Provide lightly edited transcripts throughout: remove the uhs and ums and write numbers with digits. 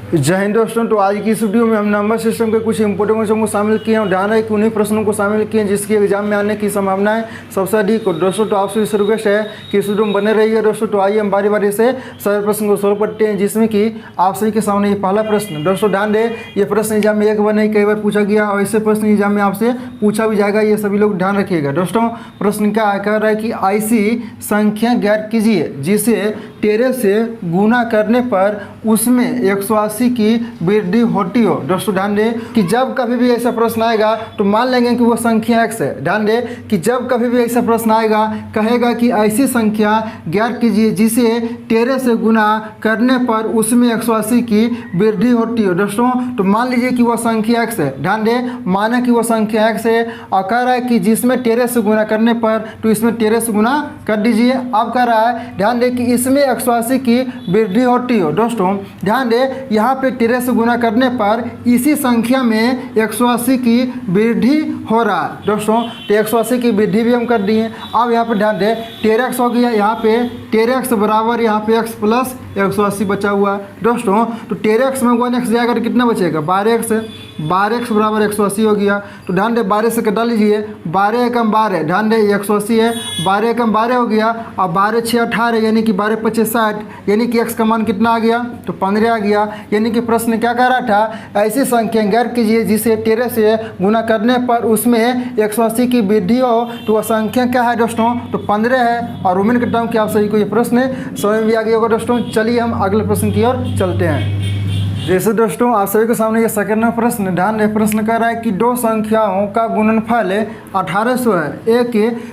जय हिंद दोस्तों। तो आज की इस वीडियो में हम नंबर सिस्टम के कुछ इंपोर्टेंट क्वेश्चन को शामिल किए हैं। ध्यान रहे कि उन्हीं प्रश्नों को शामिल किए हैं जिसकी एग्जाम में आने की संभावनाएं सबसे अधिक हो। दोस्तों तो आपसे इस रिक्वेस्ट है कि इस वीडियो में बने रहिए। दोस्तों तो आइए हम बारी बारी से सारे प्रश्न को सोल्व करते हैं, जिसमें कि आप सभी के सामने ये पहला प्रश्न। दोस्तों ध्यान दें, ये प्रश्न एग्जाम में एक बार नहीं कई बार पूछा गया और ऐसे प्रश्न एग्जाम में आपसे पूछा भी जाएगा, ये सभी लोग ध्यान रखिएगा। दोस्तों प्रश्न क्या है, कह रहा है कि ऐसी संख्या ज्ञात कीजिए जिसे 13 से गुना करने पर उसमें 180 की वृद्धि होती हो। दोस्तों ध्यान दें कि जब कभी भी ऐसा प्रश्न आएगा तो मान लेंगे कि वो संख्या x है। ध्यान दें कि जब कभी भी ऐसा प्रश्न आएगा कहेगा कि ऐसी संख्या ज्ञात कीजिए जिसे 13 से गुना करने पर उसमें 180 की वृद्धि होती हो। दोस्तों तो मान लीजिए कि वह संख्या x है। ध्यान दें, माना कि वह संख्या x है और कह रहा है कि जिसमें 13 से गुना करने पर तो इसमें 13 से गुना कर दीजिए। अब कह रहा है ध्यान दें कि इसमें 180 की वृद्धि होती हो। दोस्तों ध्यान दें, यहाँ पे 13 से गुना करने पर इसी संख्या में 180 की वृद्धि हो रहा है। दोस्तों तो 180 की वृद्धि भी हम कर दिए। अब यहाँ पे ध्यान दें 13x हो गया, यहाँ पे 13x बराबर यहाँ पे x प्लस 180 बचा हुआ है। दोस्तों तो 13x में 1x जाएगा तो कितना बचेगा, 12x है। 12x बराबर 180 हो गया। तो ध्यान दें 12 से कटा लीजिए, 12 एकम 12, ध्यान दें 180 है, 12 एकम 12 हो गया और 12 6 18 यानी कि 12 25 60, यानी कि x का मान कितना आ गया, तो 15 आ गया। यानी कि प्रश्न क्या कह रहा था, ऐसी संख्या ज्ञात कीजिए जिसे 13 से गुना करने पर उसमें 180 की वृद्धि हो। तो वह संख्या क्या है दोस्तों, तो 15 है। और उम्मीद करता हूँ कि आप सभी को ये प्रश्न समझ में भी आ गया होगा। दोस्तों चलिए हम अगले प्रश्न की ओर चलते हैं। जैसे दोस्तों आप सभी के सामने ये सेकंड प्रश्न। ध्यान दें, प्रश्न कर रहा है कि दो संख्याओं का गुणनफल 1800 है। एक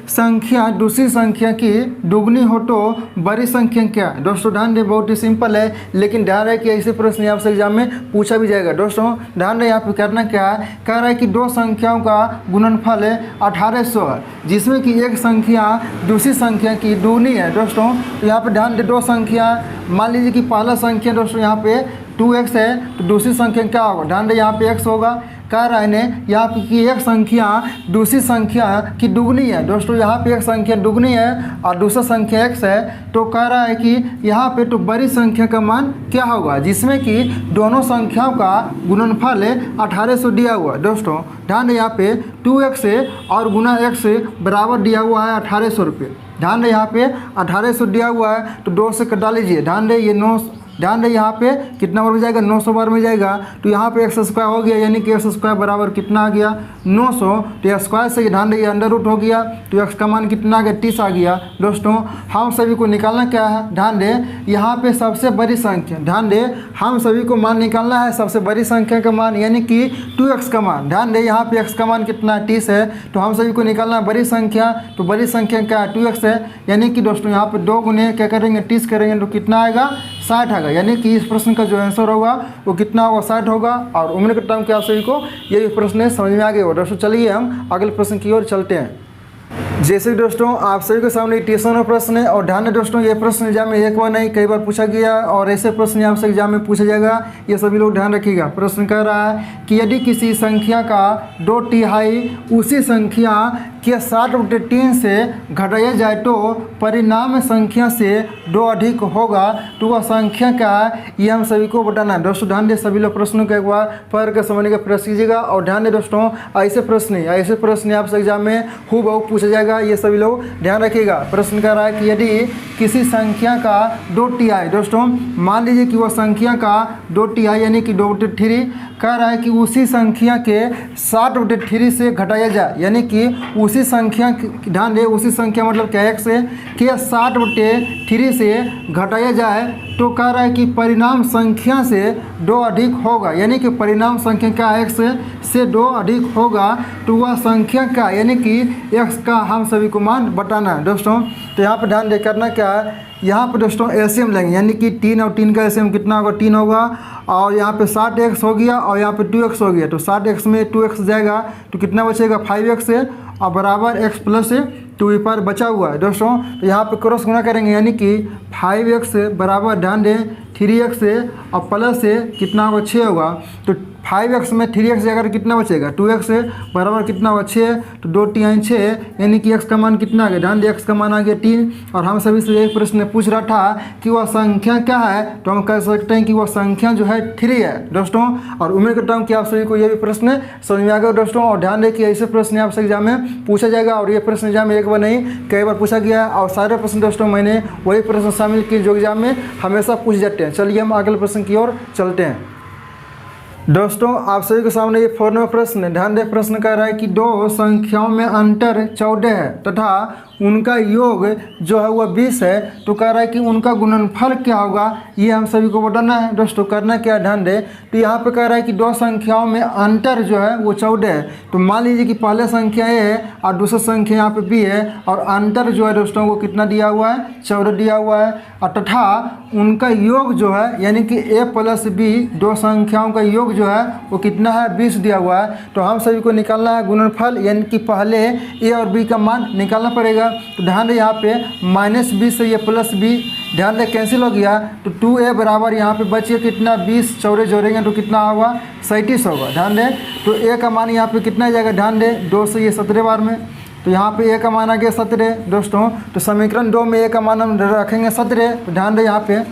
संख्या दूसरी संख्या की दुगनी हो तो बड़ी संख्या क्या है। दोस्तों ध्यान दें, बहुत ही सिंपल है, लेकिन ध्यान रहे कि ऐसे प्रश्न आपसे एग्जाम में पूछा भी जाएगा। दोस्तों ध्यान रहे यहाँ पे करना क्या है, कह रहा है कि दो संख्याओं का गुणनफल 1800 है जिसमें कि एक संख्या दूसरी संख्या की दुगनी है। दोस्तों तो यहाँ पे ध्यान दें, दो संख्या, मान लीजिए कि पहला संख्या दोस्तों यहाँ पे 2x है तो दूसरी संख्या क्या होगा, ध्यान दें यहाँ पे x होगा। कह रहा है ने यहाँ पे कि एक संख्या दूसरी संख्या की दुगनी है। दोस्तों यहाँ पे एक संख्या दुगनी है और दूसरा संख्या x है, तो कह रहा है कि यहाँ पे तो बड़ी संख्या का मान क्या होगा, जिसमें कि दोनों संख्याओं का गुणनफल 1800 दिया हुआ है। दोस्तों ध्यान दें यहाँ पे 2x है और गुना x बराबर दिया हुआ है 1800 रुपये। ध्यान दें यहाँ पे 1800 दिया हुआ है तो 2 से कटा लीजिए। ध्यान दें ये 9, ध्यान दें यहाँ पे कितना बार में जाएगा, 900 बार में जाएगा। तो यहाँ पे x स्क्वायर हो गया, यानी कि x स्क्वायर बराबर कितना आ गया, 900। तो स्क्वायर से ध्यान दें ये अंडर रूट हो गया तो x का मान कितना आ गया, 30 आ गया। दोस्तों हम सभी को निकालना क्या है, ध्यान दें यहाँ पे सबसे बड़ी संख्या, ध्यान दें हम सभी को मान निकालना है सबसे बड़ी संख्या का मान, यानी कि 2x का मान। ध्यान दें यहाँ पे x का मान कितना 30 है, तो हम सभी को निकालना है बड़ी संख्या। तो बड़ी संख्या क्या है, 2x है, यानी कि दोस्तों यहाँ पे 2 गुने क्या करेंगे, 30 करेंगे तो कितना आएगा, 60 आएगा। यानी कि इस प्रश्न का जो आंसर होगा वो कितना होगा, 60 होगा। और उम्मीद करता हूँ कि आप सभी को ये प्रश्न समझ में आ गया होगा। दोस्तों चलिए हम अगले प्रश्न की ओर चलते हैं। जैसे दोस्तों आप सभी के सामने ट्यूशन प्रश्न है और ध्यान है दोस्तों, ये प्रश्न एग्जाम में एक बार नहीं कई बार पूछा गया और ऐसे प्रश्न आपसे एग्जाम में पूछा जाएगा, ये सभी लोग ध्यान रखिएगा। प्रश्न कह रहा है कि यदि किसी संख्या का 2/3 उसी संख्या के 60/3 से घटाया जाए तो परिणाम संख्या से 2 अधिक होगा, तो वह संख्या क्या है, ये हम सभी को बताना है। दोस्तों ध्यान दें, सभी लोग प्रश्नों को एक बार पढ़ कर समझने का प्रयास कीजिएगा। और ध्यान दें दोस्तों, ऐसे प्रश्न आपसे एग्जाम में हूबहू पूछा जाएगा, ये सभी लोग ध्यान रखिएगा। प्रश्न कर रहा है कि यदि किसी संख्या का 2/3, दोस्तों मान लीजिए कि वह संख्या का 2/3 यानी कि 2/3, कह रहा है कि उसी संख्या के 60/3 से घटाया जाए, यानी कि उसी संख्या, ध्यान दें उसी संख्या मतलब क्या, x के 60/3 से घटाया जाए तो कह रहा है कि परिणाम संख्या से 2 अधिक होगा, यानी कि परिणाम संख्या का x से 2 अधिक होगा, तो वह संख्या का, यानी कि x का हम सभी को मान बताना है। दोस्तों तो यहाँ पर ध्यान दे करना क्या है, यहाँ पर दोस्तों एलसीएम लेंगे, यानी कि 3 और 3 का एलसीएम कितना होगा, 3 होगा। और यहाँ पे 60x हो गया और यहाँ पे 2x हो गया, तो 60x में 2x जाएगा तो कितना बचेगा, 5x है और बराबर x प्लस 2 पर बचा हुआ है। दोस्तों तो यहाँ पे क्रॉस गुना करेंगे, यानी कि 5x बराबर ध्यान दें 3x और प्लस से कितना होगा, 6 होगा। तो 5x में 3x अगर कितना बचेगा 2x बराबर कितना हुआ 6, तो 2 3 6, यानी कि x का मान कितना आ गया, ध्यान दे x का मान आ गया 3। और हम सभी से एक प्रश्न पूछ रहा था कि वह संख्या क्या है, तो हम कह सकते हैं कि वह संख्या जो है 3 है दोस्तों। और उम्मीद करता हूँ कि आप सभी को यह भी प्रश्न समझ में आ गया दोस्तों। और ध्यान दें कि ऐसे प्रश्न आपसे एग्जाम में पूछा जाएगा, और ये प्रश्न एग्जाम में एक बार नहीं कई बार पूछा गया है। और सारे प्रश्न दोस्तों मैंने वही प्रश्न शामिल किए जो एग्जाम में हमेशा पूछ जाते हैं। चलिए हम अगले प्रश्न की ओर चलते हैं दोस्तों। आप सभी के सामने ये 4 नंबर प्रश्न है। ध्यान दें, प्रश्न कह रहा है कि दो संख्याओं में अंतर 14 है तथा उनका योग जो है वह 20 है, तो कह रहा है कि उनका गुणनफल क्या होगा, ये हम सभी को बताना है दोस्तों। करना क्या है, ध्यान दें, तो यहाँ पे कह रहा है कि दो संख्याओं में अंतर जो है वो 14 है। तो मान लीजिए कि पहले संख्या ए है और दूसरी संख्या यहाँ पे बी है, और अंतर जो है दोस्तों वो कितना दिया हुआ है, 14 दिया हुआ है। और तथा उनका योग जो है यानी कि a प्लस बी, दो संख्याओं का योग जो है वो कितना है, 20 दिया हुआ है। तो हम सभी को निकालना है गुणनफल, यानी कि पहले a और b का मान निकालना पड़ेगा। तो ध्यान दें यहाँ पे -20 से ये +b, ध्यान दें कैंसिल हो गया, तो 2a बराबर यहाँ पे बचिए कितना, 20, 14 जोड़ेंगे तो कितना होगा, 37 होगा। ध्यान दें, तो a का मान यहाँ पे कितना जाएगा, ध्यान दें 2 से ये 17 बार में, तो यहाँ पे a का मान आ गया 17 दोस्तों। तो समीकरण 2 में a का मान हम रखेंगे 17। तो ध्यान दें यहाँ पे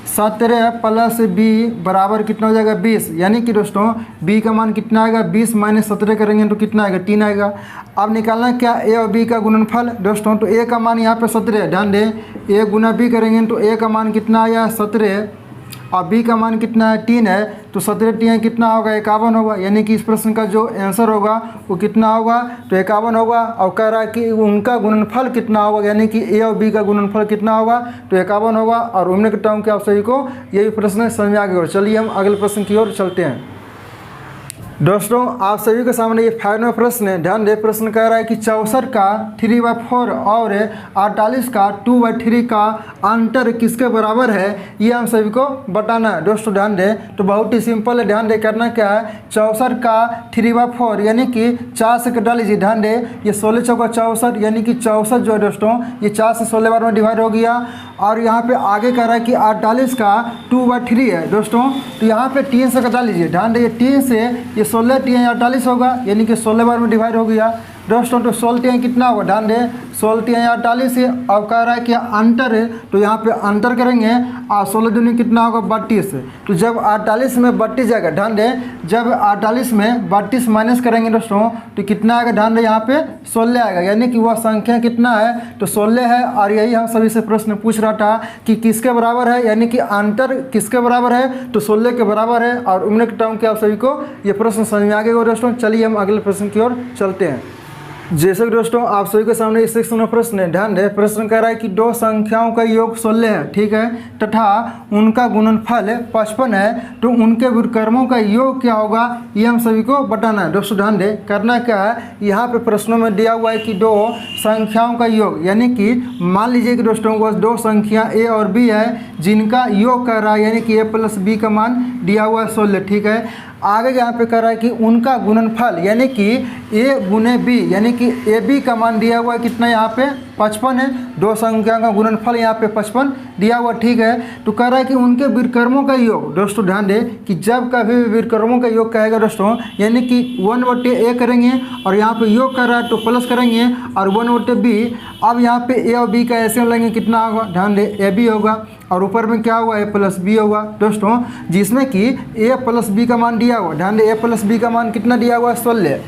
17 प्लस b बराबर कितना हो जाएगा, 20, यानी कि दोस्तों b का मान कितना आएगा, 20 माइनस 17 करेंगे तो कितना आएगा, 3 आएगा। अब निकालना क्या, a और b का गुणनफल दोस्तों। तो a का मान यहाँ पे 17 है, ध्यान दें a गुना b करेंगे तो a का मान कितना आया 17, और b का मान कितना है 3 है, तो 17 3 कितना होगा, 51 होगा। यानी कि इस प्रश्न का जो आंसर होगा वो कितना होगा, तो 51 होगा। और कह रहा है कि उनका गुणनफल कितना होगा, यानी कि a और b का गुणनफल कितना होगा, तो 51 होगा। और उम्मीद करता हूँ कि आप सभी को ये भी प्रश्न समझ में आ गया। चलिए हम अगले प्रश्न की ओर चलते हैं दोस्तों। आप सभी के सामने ये 5 नंबर प्रश्न है। ध्यान दें, प्रश्न कह रहा है कि 64 का 3/4 और 48 का 2/3 का अंतर किसके बराबर है, ये हम सभी को बताना है दोस्तों। ध्यान दें, तो बहुत ही सिंपल है। ध्यान दें, करना क्या है, 64 का 3/4 यानी कि 4 से कटा लीजिए। ध्यान दें, ये 16 चौका 64, यानी कि 64 जो है दोस्तों ये 4 से 16 बार में डिवाइड हो गया। और यहाँ पे आगे कह रहा है कि 48 का 2/3 है दोस्तों, तो यहाँ पे 3 से कटा लीजिए। ध्यान दें, 3 से ये 16 3 48 होगा, यानी कि 16 बार में डिवाइड हो गया दोस्तों। तो 16 3 कितना होगा, ध्यान दें 16 3 48 है। अब कह रहा है कि अंतर है, तो यहाँ पे अंतर करेंगे, और 16 दूनी कितना होगा 32 है। तो जब 48 में 32 जाएगा, ध्यान दें जब 48 में 32 माइनस करेंगे दोस्तों तो कितना आएगा, ध्यान दें यहाँ पे 16 आएगा, यानी कि वह संख्या कितना है, तो 16 है। और यही हम सभी से प्रश्न पूछ रहा था कि किसके बराबर है, यानी कि अंतर किसके बराबर है, तो 16 के बराबर है। और उम्मीद करता हूँ कि आप सभी को ये प्रश्न समझ में आ गया दोस्तों। चलिए हम अगले प्रश्न की ओर चलते हैं। जैसे कि दोस्तों आप सभी के सामने इस सेक्शन में प्रश्न है। ध्यान दें, प्रश्न कह रहा है कि दो संख्याओं का योग 16 है, ठीक है, तथा उनका गुणनफल 55 है, तो उनके व्युत्क्रमों का योग क्या होगा, ये हम सभी को बताना है दोस्तों। ध्यान दें, करना क्या है, यहाँ पे प्रश्नों में दिया हुआ है कि दो संख्याओं का योग, यानी कि मान लीजिए कि दोस्तों वह दो संख्या a और b है जिनका योग कर रहा है, यानी कि a प्लस b का मान दिया हुआ है 16, ठीक है। आगे यहाँ पे कह रहा है कि उनका गुणनफल, यानी कि a गुने b, यानी कि ए बी का मान दिया हुआ है कितना, यहाँ पे 55 है। दो संख्या का गुणनफल यहाँ पे 55 दिया हुआ, ठीक है। तो कह रहा है कि उनके व्युत्क्रमों का योग दोस्तों। ध्यान दें कि जब कभी भी व्युत्क्रमों का योग कहेगा दोस्तों, यानी कि 1/a करेंगे, और यहाँ पे योग कर रहा है तो प्लस करेंगे, और 1/b। अब यहाँ पे a और b का ऐसे लेंगे, कितना होगा, ध्यान दें ए बी होगा, और ऊपर में क्या हुआ, a प्लस बी होगा दोस्तों, जिसमें कि a प्लस बी का मान दिया हुआ। ध्यान दें, a प्लस बी का मान कितना दिया हुआ है 16,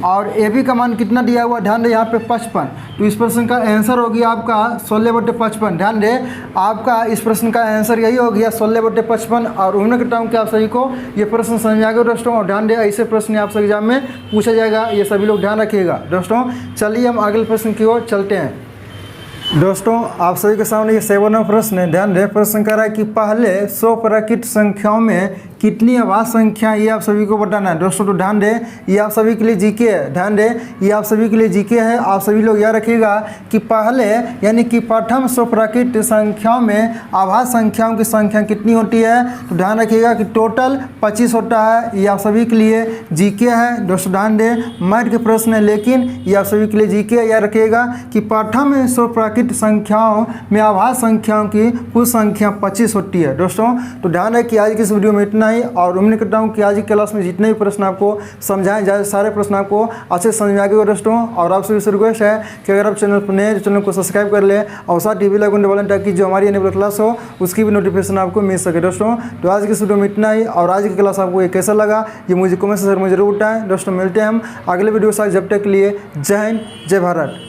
और ए बी का मान कितना दिया हुआ, ध्यान दें यहाँ पे 55। तो इस प्रश्न का आंसर हो गया आपका 16/55। ध्यान दें, आपका इस प्रश्न का आंसर यही हो गया 16/55। और उम्मीद करता हूँ कि आप सभी को ये प्रश्न समझ आ गया दोस्तों। और ध्यान दें, ऐसे प्रश्न आपसे एग्जाम में पूछा जाएगा, ये सभी लोग ध्यान रखिएगा दोस्तों। चलिए हम अगले प्रश्न की ओर चलते हैं दोस्तों। आप सभी के सामने ये 7 नंबर प्रश्न है। ध्यान दें, प्रश्न कह रहा है कि पहले 100 प्राकृत संख्याओं में कितनी अभाज्य संख्या, ये आप सभी को बताना है दोस्तों। तो ध्यान दें, ये आप सभी के लिए जीके है। ध्यान दें, ये आप सभी के लिए जीके है। आप सभी लोग याद रखिएगा कि पहले यानी कि प्रथम 100 प्राकृत संख्याओं में अभाज्य संख्याओं की संख्या कितनी होती है, तो ध्यान रखिएगा कि टोटल 25 होता है। ये आप सभी के लिए जीके है दोस्तों। ध्यान दें, मैथ के प्रश्न है, लेकिन ये आप सभी के लिए जीके है। याद रखिएगा कि प्रथम 100 प्राकृत संख्याओं में अभाज्य संख्याओं की कुल संख्या 25 होती है दोस्तों। तो ध्यान है कि आज की इस वीडियो में इतना इतना ही, और उम्मीद करता हूँ कि आज की क्लास में जितने भी प्रश्न आपको समझाए जाए सारे प्रश्न आपको अच्छे समझ में आ गए दोस्तों। और आपसे भी रिक्वेस्ट है कि अगर आप चैनल पर नए चैनल को सब्सक्राइब कर ले और साथ टीवी लाइकन दबा लें ताकि जो हमारी आने वाली क्लास हो उसकी भी नोटिफिकेशन आपको मिल सके दोस्तों। तो आज की वीडियो में इतना ही, और आज की क्लास आपको ये कैसा लगा ये मुझे कमेंट सेक्शन में जरूर बताएं दोस्तों। मिलते हैं हम अगले वीडियो के साथ, जब तक के लिए जय हिंद जय भारत।